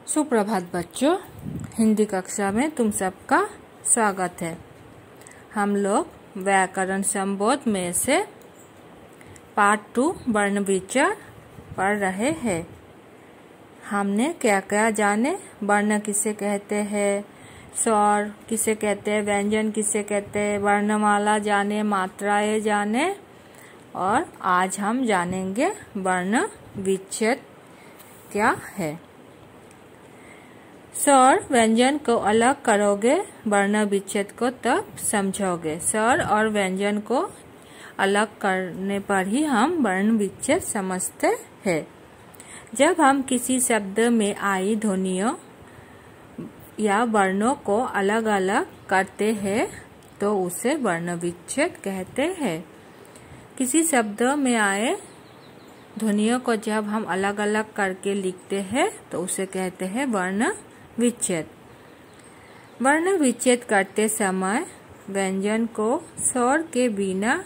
सुप्रभात बच्चों, हिंदी कक्षा में तुम सबका स्वागत है। हम लोग व्याकरण संबोध में से पार्ट 2 वर्ण विचार पढ़ रहे हैं। हमने क्या क्या जाने, वर्ण किसे कहते हैं, स्वर किसे कहते हैं, व्यंजन किसे कहते हैं, वर्णमाला जाने, मात्राएं जाने, और आज हम जानेंगे वर्ण विच्छेद क्या है। स्वर व्यंजन को अलग करोगे, वर्ण विच्छेद को तब समझोगे। स्वर और व्यंजन को अलग करने पर ही हम वर्ण विच्छेद समझते हैं। जब हम किसी शब्द में आई ध्वनियों या वर्णों को अलग अलग करते हैं तो उसे वर्ण विच्छेद कहते हैं। किसी शब्द में आए ध्वनियों को जब हम अलग अलग करके लिखते हैं तो उसे कहते हैं वर्ण विच्छेद। वर्ण विच्छेद करते समय व्यंजन को स्वर के बिना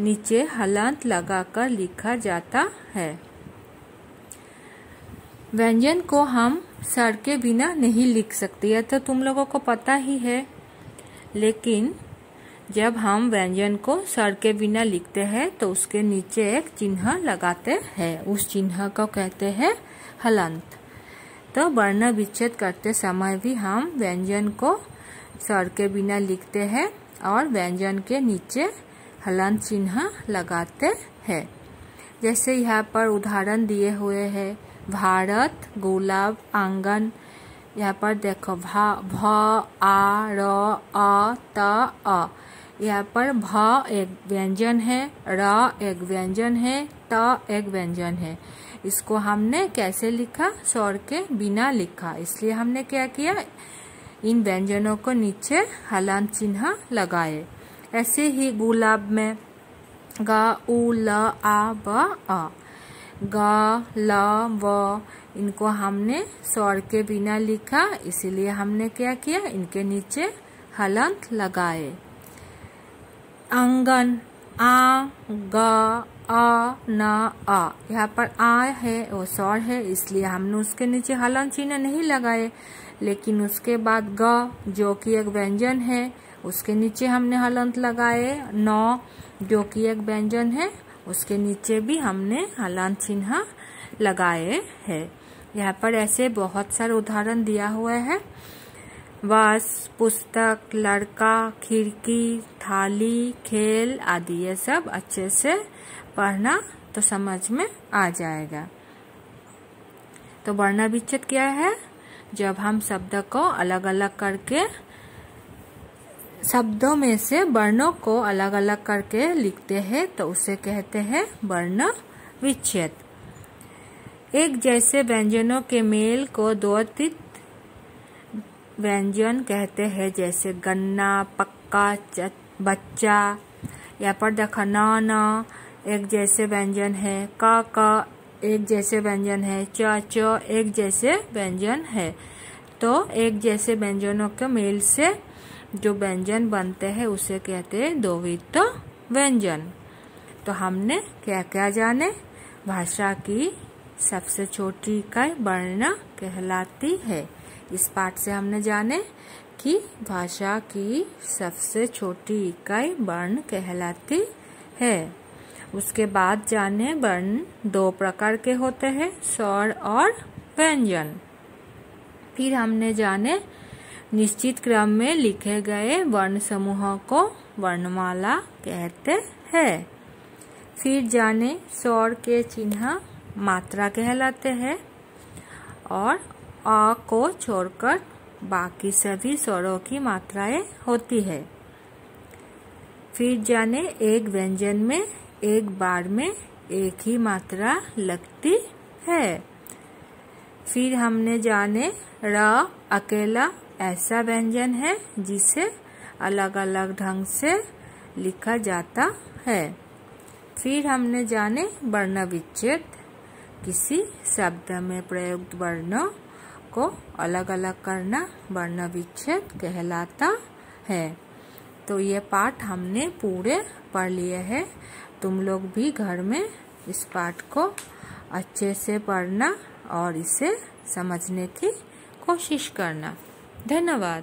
नीचे हलंत लगाकर लिखा जाता है। व्यंजन को हम स्वर के बिना नहीं लिख सकते, यह तो तुम लोगों को पता ही है। लेकिन जब हम व्यंजन को स्वर के बिना लिखते हैं तो उसके नीचे एक चिन्ह लगाते हैं, उस चिन्ह को कहते हैं हलंत। तो वर्ण विच्छेद करते समय भी हम व्यंजन को स्वर के बिना लिखते हैं और व्यंजन के नीचे हलंत चिन्ह लगाते हैं। जैसे यहाँ पर उदाहरण दिए हुए हैं, भारत, गुलाब, आंगन। यहाँ पर देखो भ, आ, र, अ, त, अ। यहाँ पर भ एक व्यंजन है, र एक व्यंजन है, त एक व्यंजन है। इसको हमने कैसे लिखा? स्वर के बिना लिखा। इसलिए हमने क्या किया, इन व्यंजनों को नीचे हलंत चिन्ह लगाए। ऐसे ही गुलाब में ग, उ, ल, आ, ब, अ। ग, ल, व, इनको हमने स्वर के बिना लिखा, इसीलिए हमने क्या किया, इनके नीचे हलंत लगाए। आंगन, आ, ग, अ, न, अ। यहाँ पर आ है वो स्वर है, इसलिए हमने उसके नीचे हलंत चिन्ह नहीं लगाए। लेकिन उसके बाद ग जो कि एक व्यंजन है, उसके नीचे हमने हलंत लगाए। न जो कि एक व्यंजन है, उसके नीचे भी हमने हलंत चिन्ह लगाए हैं। यहाँ पर ऐसे बहुत सारे उदाहरण दिया हुआ है। बस, पुस्तक, लड़का, खिड़की, थाली, खेल आदि, ये सब अच्छे से पढ़ना तो समझ में आ जाएगा। तो वर्ण विच्छेद क्या है? जब हम शब्द को अलग अलग करके, शब्दों में से वर्णों को अलग अलग करके लिखते हैं तो उसे कहते हैं वर्ण विच्छेद। एक जैसे व्यंजनों के मेल को द्वैतिक व्यंजन कहते हैं, जैसे गन्ना, पक्का, बच्चा। यहाँ पर देखो न एक जैसे व्यंजन है, क एक जैसे व्यंजन है, च एक जैसे व्यंजन है। तो एक जैसे व्यंजनों के मेल से जो व्यंजन बनते हैं उसे कहते हैं द्वित्व व्यंजन। तो हमने क्या क्या जाने? भाषा की सबसे छोटी इकाई वर्ण कहलाती है। इस पाठ से हमने जाने कि भाषा की सबसे छोटी इकाई वर्ण कहलाती है। उसके बाद जाने वर्ण 2 प्रकार के होते हैं, स्वर और व्यंजन। फिर हमने जाने निश्चित क्रम में लिखे गए वर्ण समूहों को वर्णमाला कहते हैं। फिर जाने स्वर के चिन्ह मात्रा कहलाते हैं और अ को छोड़कर बाकी सभी स्वरों की मात्राएं होती है। फिर जाने एक व्यंजन में एक बार में एक ही मात्रा लगती है। फिर हमने जाने र अकेला ऐसा व्यंजन है जिसे अलग अलग ढंग से लिखा जाता है। फिर हमने जाने वर्ण विच्छेद, किसी शब्द में प्रयुक्त वर्णों को अलग अलग करना वर्ण विच्छेद कहलाता है। तो ये पाठ हमने पूरे पढ़ लिए हैं। तुम लोग भी घर में इस पाठ को अच्छे से पढ़ना और इसे समझने की कोशिश करना। धन्यवाद।